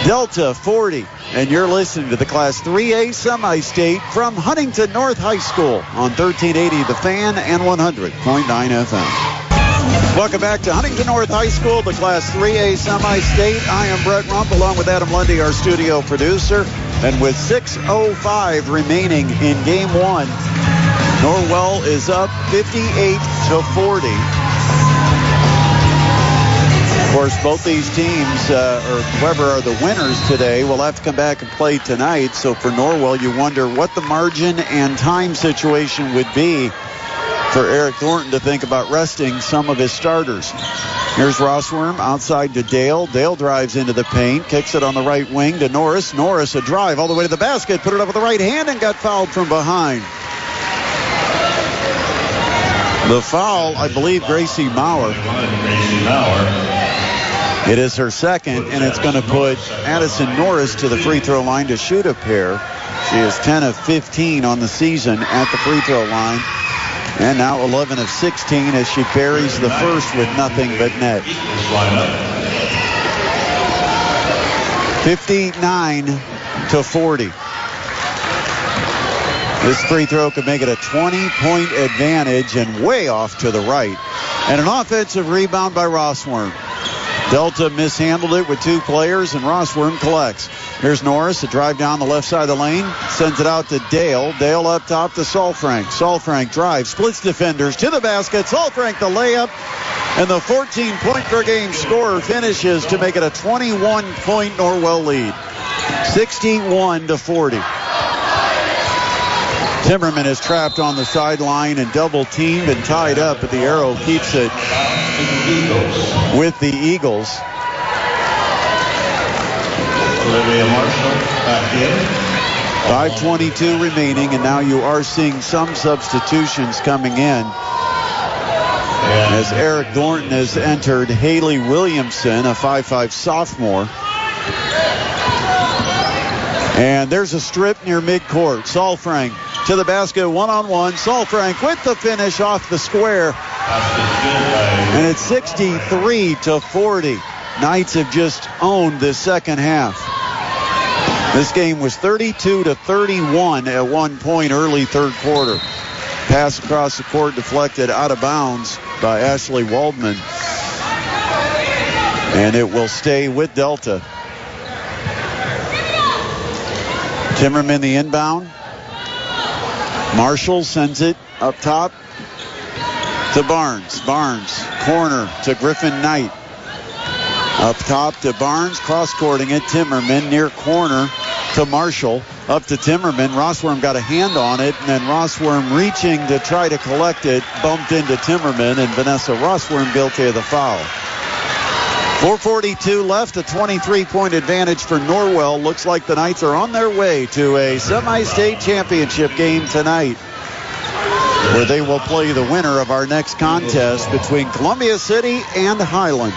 Delta 40. And you're listening to the Class 3A Semi-State from Huntington North High School on 1380 The Fan and 100.9 FM. Welcome back to Huntington North High School, the Class 3A Semi-State. I am Brett Rump, along with Adam Lundy, our studio producer. And with 6:05 remaining in Game 1, Norwell is up 58-40. Of course, both these teams, or whoever are the winners today, will have to come back and play tonight. So for Norwell, you wonder what the margin and time situation would be for Eric Thornton to think about resting some of his starters. Here's Rossworm outside to Dale. Dale drives into the paint, kicks it on the right wing to Norris. Norris a drive all the way to the basket, put it up with the right hand and got fouled from behind. The foul, I believe, Gracie Maurer. It is her second, and it's going to put Addison Norris to the free throw line to shoot a pair. She is 10 of 15 on the season at the free throw line. And now 11 of 16 as she buries the first with nothing but net. 59-40. This free throw could make it a 20-point advantage and way off to the right. And an offensive rebound by Rossworm. Delta mishandled it with two players, and Rossworm collects. Here's Norris, a drive down the left side of the lane, sends it out to Dale. Dale up top to Solfrank. Solfrank drives, splits defenders to the basket. Solfrank the layup, and the 14-point per game scorer finishes to make it a 21-point Norwell lead. 61-40. Timmerman is trapped on the sideline and double teamed and tied up, but the arrow keeps it with the Eagles. Olivia Marshall back in. 5:22 remaining, and now you are seeing some substitutions coming in. As Eric Thornton has entered Haley Williamson, a 5'5 sophomore. And there's a strip near midcourt. Solfrank to the basket, one-on-one. Solfrank with the finish off the square. And it's 63-40. Knights have just owned this second half. This game was 32-31 at one point early third quarter. Pass across the court deflected out of bounds by Ashley Waldman. And it will stay with Delta. Timmerman the inbound. Marshall sends it up top to Barnes. Barnes, corner to Griffin Knight. Up top to Barnes, cross-courting it. Timmerman near corner to Marshall. Up to Timmerman. Rossworm got a hand on it, and then Rossworm reaching to try to collect it, bumped into Timmerman, and Vanessa Rossworm guilty of the foul. 4:42 left, a 23-point advantage for Norwell. Looks like the Knights are on their way to a semi-state championship game tonight, where they will play the winner of our next contest between Columbia City and Highland.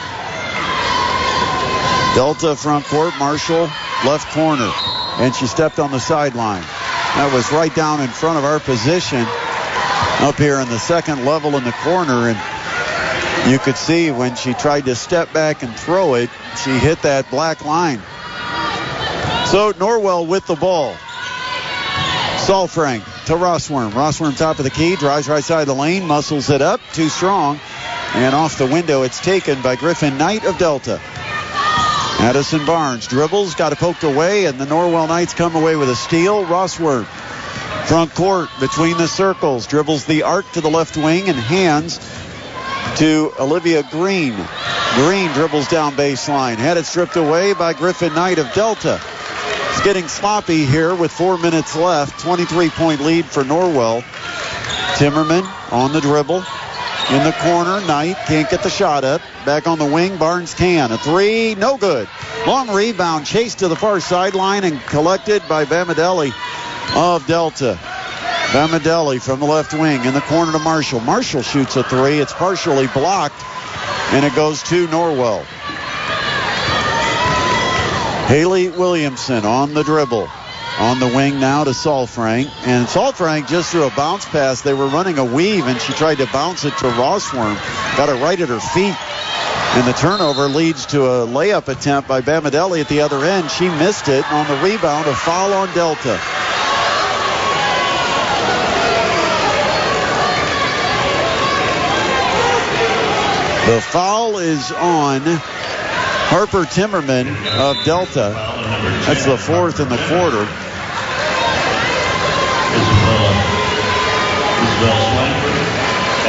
Delta front court, Marshall left corner, and she stepped on the sideline. That was right down in front of our position up here in the second level in the corner, and you could see when she tried to step back and throw it, she hit that black line. So Norwell with the ball. Solfrank to Rossworm. Rossworm top of the key, drives right side of the lane, muscles it up, too strong. And off the window, it's taken by Griffin Knight of Delta. Addison Barnes dribbles, got it poked away, and the Norwell Knights come away with a steal. Rossworm, front court, between the circles, dribbles the arc to the left wing and hands to Olivia Green. Green dribbles down baseline, had it stripped away by Griffin Knight of Delta. It's getting sloppy here with 4 minutes left. 23-point lead for Norwell. Timmerman on the dribble. In the corner, Knight can't get the shot up. Back on the wing, Barnes can. A three, no good. Long rebound, chased to the far sideline and collected by Bamadelli of Delta. Bamadelli from the left wing in the corner to Marshall. Marshall shoots a three. It's partially blocked, and it goes to Norwell. Haley Williamson on the dribble. On the wing now to Solfrank. And Solfrank just threw a bounce pass. They were running a weave, and she tried to bounce it to Rossworm. Got it right at her feet. And the turnover leads to a layup attempt by Bamadelli at the other end. She missed it. On the rebound, a foul on Delta. The foul is on Harper Timmerman of Delta. That's the fourth in the quarter.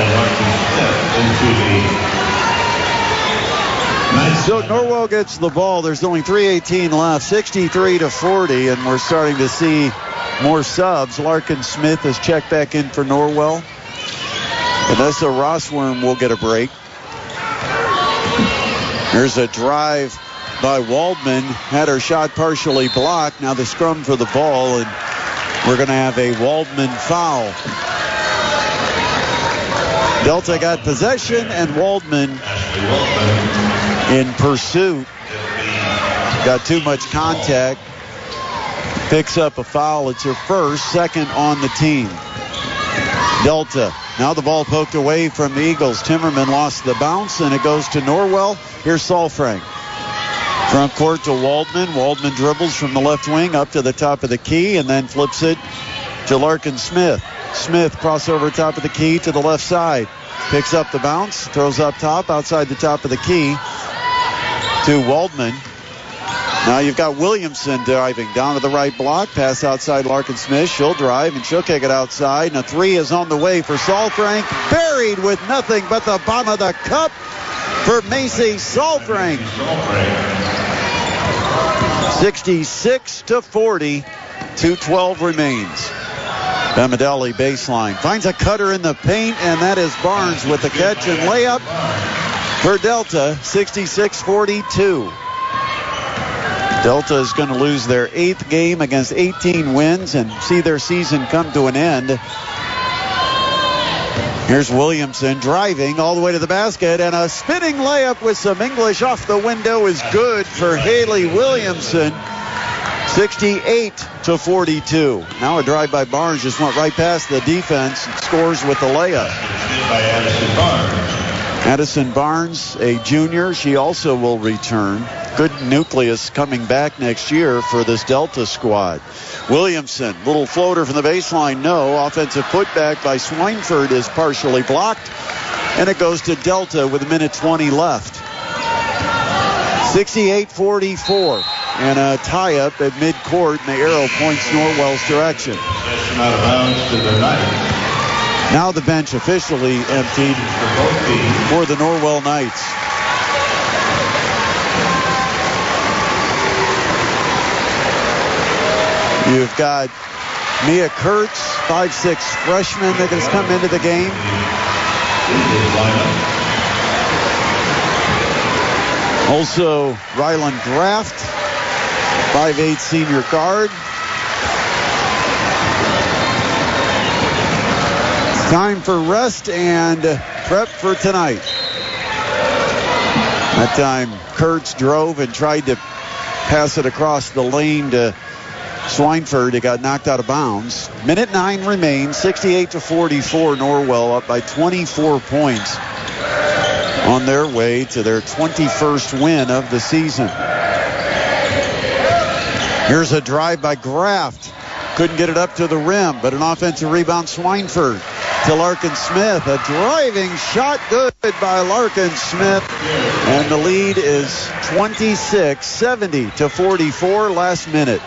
And Larkin Smith into the So Norwell gets the ball. There's only 3:18 left, 63-40, and we're starting to see more subs. Larkin Smith has checked back in for Norwell. Vanessa Rossworm will get a break. Here's a drive by Waldman. Had her shot partially blocked. Now the scrum for the ball, and we're going to have a Waldman foul. Delta got possession, and Waldman in pursuit got too much contact. Picks up a foul. It's her first, second on the team. Delta. Now the ball poked away from the Eagles. Timmerman lost the bounce, and it goes to Norwell. Here's Salfrank. Front court to Waldman. Waldman dribbles from the left wing up to the top of the key and then flips it to Larkin Smith. Smith crossover top of the key to the left side. Picks up the bounce, throws up top, outside the top of the key to Waldman. Now you've got Williamson driving down to the right block. Pass outside Larkin Smith. She'll drive and she'll kick it outside. And a three is on the way for Salfrank. Buried with nothing but the bottom of the cup for Macy Salfrank. 66-40. 2:12 remains. Bemedelli baseline. Finds a cutter in the paint, and that is Barnes with the catch and layup for Delta. 66-42. Delta is going to lose their 8th game against 18 wins and see their season come to an end. Here's Williamson driving all the way to the basket, and a spinning layup with some English off the window is good for Haley Williamson. 68-42. Now a drive by Barnes just went right past the defense and scores with the layup. by Addison Barnes. Addison Barnes, a junior, she also will return. Good nucleus coming back next year for this Delta squad. Williamson, little floater from the baseline, no. Offensive putback by Swineford is partially blocked, and it goes to Delta with 1:20 left. 68-44, and a tie-up at midcourt, and the arrow points Norwell's direction. Possession out of bounds to the Knights. Now the bench officially emptied for the Norwell Knights. You've got Mia Kurtz, 5'6" freshman that has come into the game. Also, Ryland Graft, 5'8" senior guard. It's time for rest and prep for tonight. That time, Kurtz drove and tried to pass it across the lane to Swineford. It got knocked out of bounds. 1:09 remains, 68-44. Norwell up by 24 points on their way to their 21st win of the season. Here's a drive by Graft. Couldn't get it up to the rim, but an offensive rebound, Swineford to Larkin Smith. A driving shot, good by Larkin Smith. And the lead is 26, 70-44, last minute.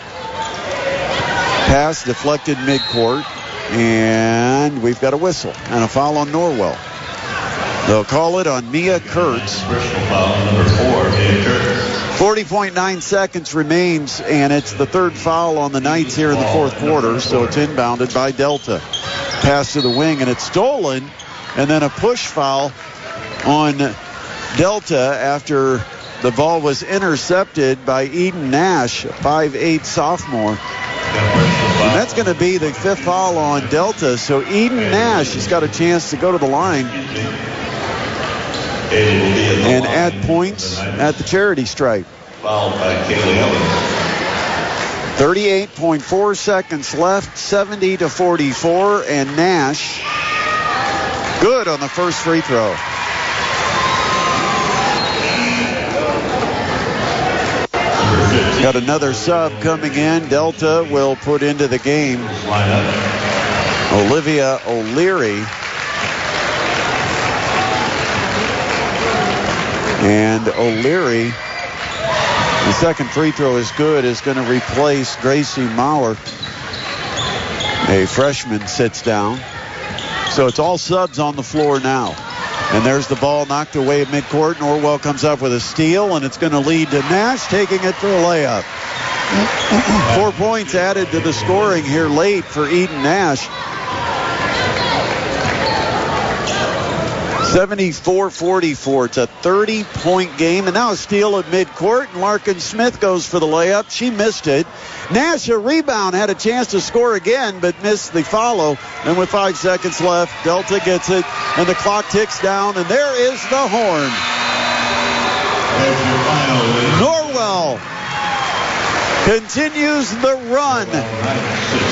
Pass deflected midcourt, and we've got a whistle and a foul on Norwell. They'll call it on Mia Kurtz. Personal foul number 4, Mia Kurtz. 40.9 seconds remains, and it's the third foul on the Knights here in the fourth quarter, so it's inbounded by Delta. Pass to the wing, and it's stolen, and then a push foul on Delta after the ball was intercepted by Eden Nash, a 5'8" sophomore. And that's going to be the fifth foul on Delta, so Eden Nash has got a chance to go to the line and add points at the charity stripe. Fouled by Kaylee Evans. 38.4 seconds left, 70-44, and Nash good on the first free throw. Got another sub coming in. Delta will put into the game Olivia O'Leary. And O'Leary, the second free throw is good, is going to replace Gracie Maurer. A freshman sits down. So it's all subs on the floor now. And there's the ball knocked away at midcourt. Norwell comes up with a steal, and it's going to lead to Nash taking it for a layup. 4 points added to the scoring here late for Eden Nash. 74-44. It's a 30-point game. And now a steal at midcourt. And Larkin Smith goes for the layup. She missed it. Nash, a rebound, had a chance to score again, but missed the follow. And with 5 seconds left, Delta gets it. And the clock ticks down. And there is the horn. Norwell continues the run,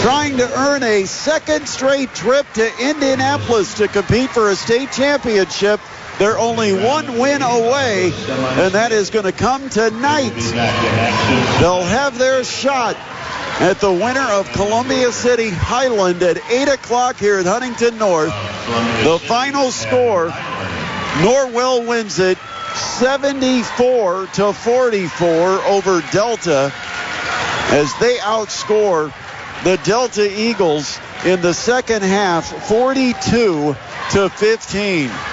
trying to earn a second straight trip to Indianapolis to compete for a state championship. They're only one win away, and that is going to come tonight. They'll have their shot at the winner of Columbia City Highland at 8 o'clock here at Huntington North. The final score, Norwell wins it 74-44 over Delta, as they outscore the Delta Eagles in the second half 42-15.